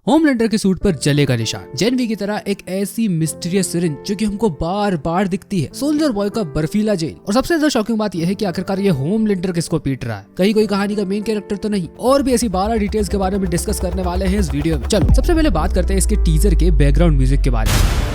Homelander के suit पर जलेगा निशान, जेनवी की तरह एक ऐसी मिस्टीरियस सिरिंज जो कि हमको बार बार दिखती है, सोल्जर बॉय का बर्फीला जेल। और सबसे ज्यादा शॉकिंग बात यह है कि आखिरकार ये होमलैंडर किसको पीट रहा है, कहीं कोई कहानी का मेन कैरेक्टर तो नहीं। और भी ऐसी 12 डिटेल्स के बारे में डिस्कस करने वाले हैं इस वीडियो में। चलो सबसे पहले बात करते हैं इसके टीजर के बैकग्राउंड म्यूजिक के बारे में।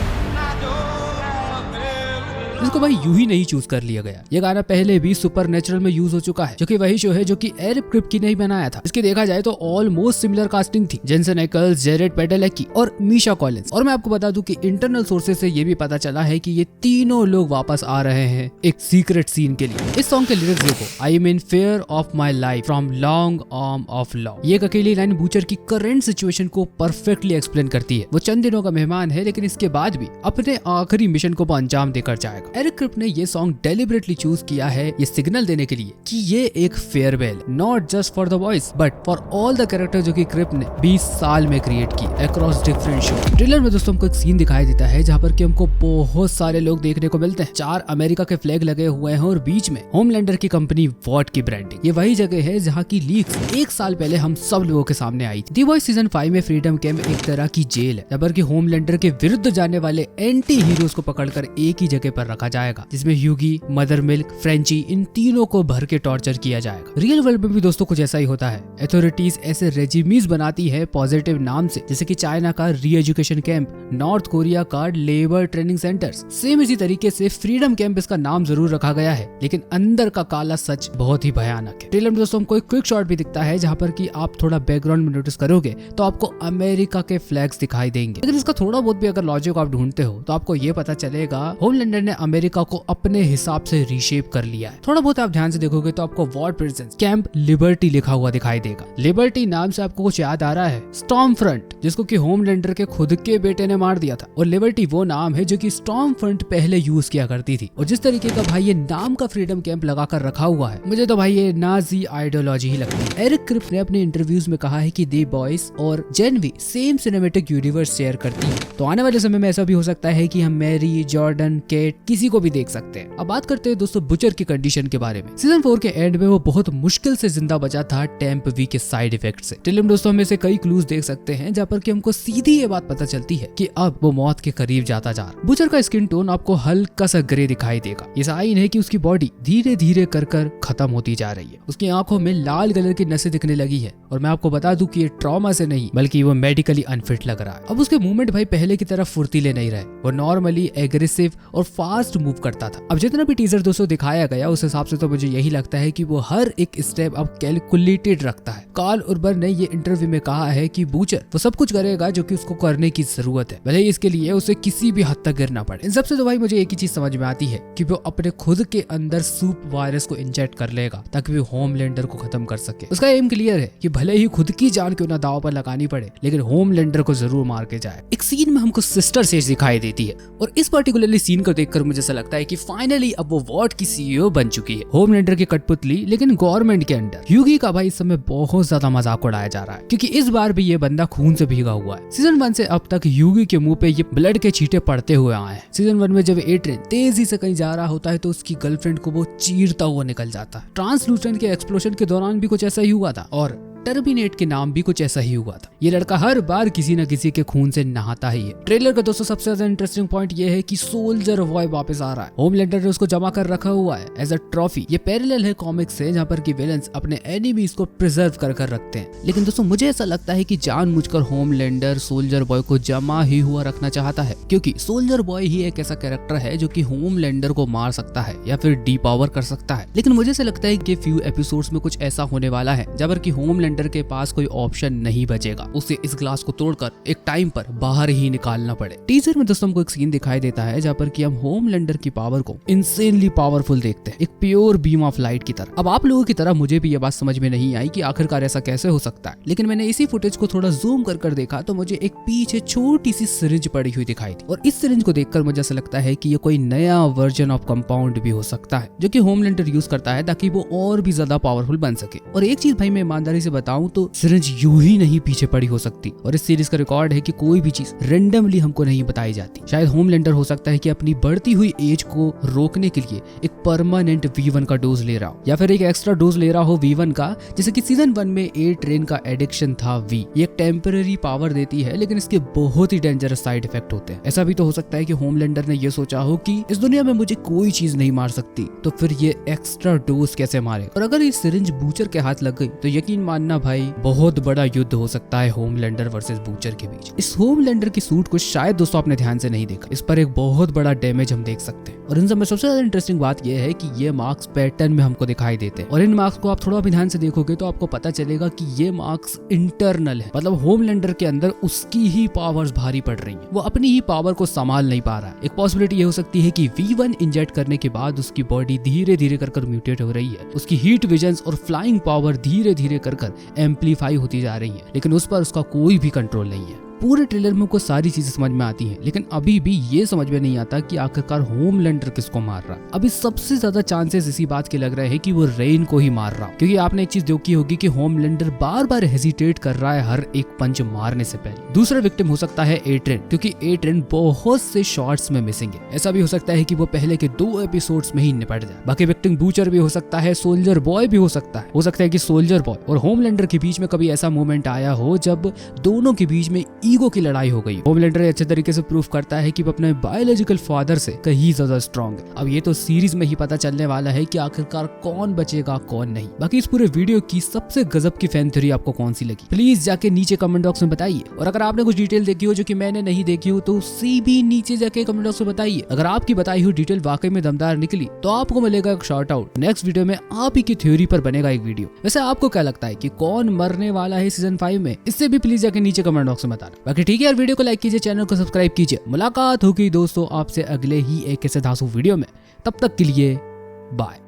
इसको भाई यूं ही नहीं चूज कर लिया गया, ये गाना पहले भी सुपरनैचुरल में यूज हो चुका है, जो कि वही शो है जो कि एरिक क्रिप्के ने ही बनाया था। इसकी देखा जाए तो ऑलमोस्ट सिमिलर कास्टिंग थी, जेंसन एकल्स, जेरेड पेडेलेकी और मीशा कॉलिंस। और मैं आपको बता दूं कि इंटरनल सोर्सेज से ये भी पता चला है कि ये तीनों लोग वापस आ रहे हैं एक सीक्रेट सीन के लिए। इस सॉन्ग के लिरिक्स देखो, I am in fair of my life from long arm of law. ये एक अकेली लाइन बूचर की करंट सिचुएशन को परफेक्टली एक्सप्लेन करती है। वो चंद दिनों का मेहमान है, लेकिन इसके बाद भी अपने आखिरी मिशन को अंजाम देकर जाएगा। एरिक क्रिप्के ने ये सॉन्ग डेलिबरेटली चूज किया है ये सिग्नल देने के लिए कि ये एक farewell, not just for the voice but for all the character जो कि क्रिप्के ने 20 साल में क्रिएट की अक्रॉस डिफरेंट शो। ट्रेलर में दोस्तों हमको एक सीन दिखाई देता है जहाँ पर कि हमको बहुत सारे लोग देखने को मिलते हैं। 4 अमेरिका के फ्लैग लगे हुए हैं और बीच में होमलैंडर की कंपनी वॉट की ब्रांडिंग। ये वही जगह है जहाँ की लीक्स 1 साल पहले हम सब लोगों के सामने आई थी। द वॉइस सीजन 5 में फ्रीडम कैंप एक तरह की जेल है, जहाँ पर कि होमलैंडर के विरुद्ध जाने वाले एंटी हीरोज को पकड़कर एक ही जगह पर रखा जाएगा, जिसमें ह्यूगी, मदर मिल्क, फ्रेंची, इन तीनों को भर के टॉर्चर किया जाएगा। रियल वर्ल्ड में भी दोस्तों कुछ ऐसा ही होता है। अथॉरिटीज ऐसे रेजिमीज बनाती है पॉजिटिव नाम से, जैसे कि चाइना का री एजुकेशन कैंप, नॉर्थ कोरिया का लेबर ट्रेनिंग सेंटर्स। सेम इसी तरीके से फ्रीडम कैंप इसका नाम जरूर रखा गया है, लेकिन अंदर का काला सच बहुत ही भयानक है। ट्रेलर में दोस्तों हमको एक क्विक शॉट भी दिखता है जहाँ पर कि आप थोड़ा बैकग्राउंड में नोटिस करोगे तो आपको अमेरिका के फ्लैग्स दिखाई देंगे, लेकिन इसका थोड़ा बहुत भी अगर लॉजिक आप ढूंढते हो तो आपको ये पता चलेगा होमलैंडर ने अमेरिका को अपने हिसाब से रीशेप कर लिया है। थोड़ा बहुत आप ध्यान से देखोगे तो आपको वॉर प्रेजेंस कैंप लिबर्टी लिखा हुआ दिखाई देगा। लिबर्टी नाम से आपको कुछ याद आ रहा है? स्टॉर्म फ्रंट, जिसको कि होमलैंडर के खुद के बेटे ने मार दिया था। और लिबर्टी वो नाम है जो कि स्टॉर्म फ्रंट पहले यूज किया करती थी। और जिस तरीके का भाई ये नाम का फ्रीडम कैंप लगाकर रखा हुआ है, मुझे तो भाई ये नाजी आइडियोलॉजी ही लगती है। एरिक क्रिप्के ने अपने इंटरव्यूज में कहा है कि द बॉयज और JNV same cinematic universe share करती है, तो आने वाले समय में ऐसा भी हो सकता है कि हम मैरी, जॉर्डन, केट किसी को भी देख सकते हैं। अब बात करते हैं दोस्तों बुचर की कंडीशन के बारे में। सीजन 4 के एंड में वो बहुत मुश्किल से जिंदा बचा था टेम्प वी के साइड इफेक्ट से। ट्रेलर में दोस्तों हम ऐसे कई क्लूज देख सकते हैं जहाँ पर कि हमको सीधी ये बात पता चलती है कि अब वो मौत के करीब जाता जा रहा। बुचर का स्किन टोन आपको हल्का सा ग्रे दिखाई देगा। ये साइन है कि उसकी बॉडी धीरे धीरे कर खत्म होती जा रही है। उसकी आंखों में लाल कलर की नसें दिखने लगी है। और मैं आपको बता दूं कि ये ट्रॉमा से नहीं बल्कि वो मेडिकली अनफिट लग रहा है। अब उसके मूवमेंट भाई पहले की तरह फुर्तीले नहीं रहे, वो नॉर्मली एग्रेसिव और फास्ट मूव करता था। अब जितना भी टीजर दोस्तों दिखाया गया उस हिसाब से तो मुझे यही लगता है कि वो हर एक स्टेप अब कैलकुलेटेड रखता है। कार्ल उर्बर ने ये इंटरव्यू में कहा है कि बूचर वो सब कुछ करेगा जो कि उसको करने की जरूरत है, भले ही इसके लिए उसे किसी भी हद तक गिरना पड़े। इन सबसे तो भाई मुझे एक ही चीज समझ में आती है कि वो अपने खुद के अंदर सूप वायरस को इंजेक्ट कर लेगा ताकि वो होमलैंडर को खत्म कर सके। उसका एम क्लियर है कि भले ही खुद की जान क्यों ना दांव पर लगानी पड़े, लेकिन होमलैंडर को जरूर मार के जाए। एक सीन में हमको सिस्टर सेज दिखाई देती है और इस पर्टिकुलरली सीन को देखकर मुझे ऐसा लगता है कि फाइनली अब वो वॉट की सीईओ बन चुकी है, होमलैंडर की कठपुतली लेकिन गवर्नमेंट के अंडर। ह्यूगी का भाई इस समय बहुत ज्यादा मजाक उड़ाया जा रहा है क्योंकि इस बार भी ये बंदा खून से भीगा हुआ है। सीजन 1 से अब तक ह्यूगी के मुंह पे ये ब्लड के छींटे पड़ते हुए आए हैं। सीजन 1 में जब एट्रेन तेजी से कहीं जा रहा होता है तो उसकी गर्लफ्रेंड को वो चीरता हुआ निकल जाता है। ट्रांसलूसेंट के एक्सप्लोजन के दौरान भी कुछ ऐसा ही हुआ था और टर्मिनेट के नाम भी कुछ ऐसा ही हुआ था। ये लड़का हर बार किसी न किसी के खून से नहाता ही है। ट्रेलर का दोस्तों सबसे ज्यादा इंटरेस्टिंग पॉइंट ये है कि सोल्जर बॉय वापस आ रहा है। होमलैंडर ने उसको जमा कर रखा हुआ है एज अ ट्रॉफी। ये पैरेलल है कॉमिक्स से जहाँ पर कि विलेंस अपने एनिमीज को प्रिजर्व कर रखते हैं, लेकिन दोस्तों मुझे ऐसा लगता है कि जानबूझकर होमलैंडर सोल्जर बॉय को जमा ही हुआ रखना चाहता है, क्योंकि सोल्जर बॉय ही एक ऐसा कैरेक्टर है जो कि होमलैंडर को मार सकता है या फिर डीपावर कर सकता है। लेकिन मुझे ऐसा लगता है कि फ्यू एपिसोड्स में कुछ ऐसा होने वाला है जहाँ पर कि होमलैंडर के पास कोई ऑप्शन नहीं बचेगा, उसे इस ग्लास को तोड़कर एक टाइम पर बाहर ही निकालना पड़े। टीजर में दोस्तों हमको एक सीन दिखाई देता है जहाँ पर कि हम होमलैंडर की पावर को इंसेनली पावरफुल देखते हैं, एक प्योर बीम ऑफ लाइट की तरह। अब आप लोगों की तरह मुझे भी ये बात समझ में नहीं आई कि आखिरकार ऐसा कैसे हो सकता है, लेकिन मैंने इसी फुटेज को थोड़ा जूम कर देखा तो मुझे एक पीछे छोटी सी सिरिंज पड़ी हुई दिखाई थी। और इस सिरिंज को देखकर मुझे ऐसा लगता है कि ये कोई नया वर्जन ऑफ कंपाउंड भी हो सकता है जो कि होमलैंडर यूज करता है ताकि वो और भी ज्यादा पावरफुल बन सके। और एक चीज भाई मैं ईमानदारी से बताऊं तो सिरिंज यूं ही नहीं पीछे पड़ी हो सकती। और इस सीरीज का रिकॉर्ड है कि कोई भी चीज रेंडमली हमको नहीं बताई जाती। शायद होमलैंडर हो सकता है कि अपनी बढ़ती हुई एज को रोकने के लिए एक परमानेंट V1 का डोज ले रहा हो, या फिर एक एक्स्ट्रा डोज ले रहा हो V1 का, जैसे कि सीजन 1 में ए ट्रेन का एडिक्शन था V। ये एक टेम्पररी पावर देती है, लेकिन इसके बहुत ही डेंजरस साइड इफेक्ट होते हैं। ऐसा भी तो हो सकता है कि होमलैंडर ने ये सोचा हो कि इस दुनिया में मुझे कोई चीज नहीं मार सकती, तो फिर ये एक्स्ट्रा डोज कैसे मारे। और अगर ये सिरिंज बूचर के हाथ लग गई तो यकीन मानना भाई बहुत बड़ा युद्ध हो सकता है होमलैंडर वर्सेस बूचर के बीच। इस होमलैंडर की सूट को शायद दोस्तों आपने ध्यान से नहीं देखा, इस पर एक बहुत बड़ा डैमेज हम देख सकते हैं। और इन सब में सबसे ज्यादा इंटरेस्टिंग बात यह है कि ये मार्क्स पैटर्न में हमको दिखाई देते हैं, और इन मार्क्स को आप थोड़ा भी ध्यान से देखोगे तो आपको पता चलेगा कि ये मार्क्स इंटरनल है। मतलब होमलैंडर के अंदर उसकी ही पावर्स भारी पड़ रही है, वो अपनी ही पावर को संभाल नहीं पा रहा है। एक पॉसिबिलिटी ये हो सकती है कि V1 इंजेक्ट करने के बाद उसकी बॉडी धीरे धीरे कर म्यूटेट हो रही है, उसकी हीट विजन्स और फ्लाइंग पावर धीरे धीरे कर एम्पलीफाई होती जा रही है, लेकिन उस पर उसका कोई भी कंट्रोल नहीं है। पूरे ट्रेलर में हमको सारी चीजें समझ में आती हैं, लेकिन अभी भी ये समझ में नहीं आता कि आखिरकार होमलैंडर किसको मार रहा है। अभी सबसे ज्यादा चांसेस इसी बात के लग रहे हैं कि वो रेन को ही मार रहा, क्योंकि आपने एक चीज देखी होगी कि होमलैंडर बार बार हेजिटेट कर रहा है हर एक पंच मारने से पहले। दूसरा विक्टिम हो सकता है ए ट्रेन, क्योंकि ए ट्रेन बहुत से शॉट्स में मिसिंग है। ऐसा भी हो सकता है कि वो पहले के 2 एपिसोड्स में ही निपट जाए। बाकी विक्टिम बूचर भी हो सकता है, सोल्जर बॉय भी हो सकता है कि सोल्जर बॉय और होमलैंडर के बीच में कभी ऐसा मोमेंट आया हो जब दोनों के बीच में ईगो की लड़ाई हो गई। होमलैंडर अच्छे तरीके से प्रूफ करता है कि वो अपने बायोलॉजिकल फादर से कहीं ज्यादा स्ट्रॉन्ग है। अब ये तो सीरीज में ही पता चलने वाला है कि आखिरकार कौन बचेगा कौन नहीं। बाकी इस पूरे वीडियो की सबसे गजब की फैन थ्योरी आपको कौन सी लगी, प्लीज जाके नीचे कमेंट बॉक्स में बताइए। और अगर आपने कुछ डिटेल देखी हो जो कि मैंने नहीं देखी हो तो उसी भी नीचे जाके कमेंट बॉक्स में बताइए। अगर आपकी बताई हुई डिटेल वाकई में दमदार निकली तो आपको मिलेगा एक शॉर्ट आउट। नेक्स्ट वीडियो में आप ही की थ्योरी पर बनेगा एक वीडियो। वैसे आपको क्या लगता है कि कौन मरने वाला है सीजन 5 में, इससे भी प्लीज जाके नीचे कमेंट बॉक्स में बताना। बाकी ठीक है यार, वीडियो को लाइक कीजिए, चैनल को सब्सक्राइब कीजिए। मुलाकात होगी दोस्तों आपसे अगले ही एक ऐसे धांसू वीडियो में, तब तक के लिए बाय।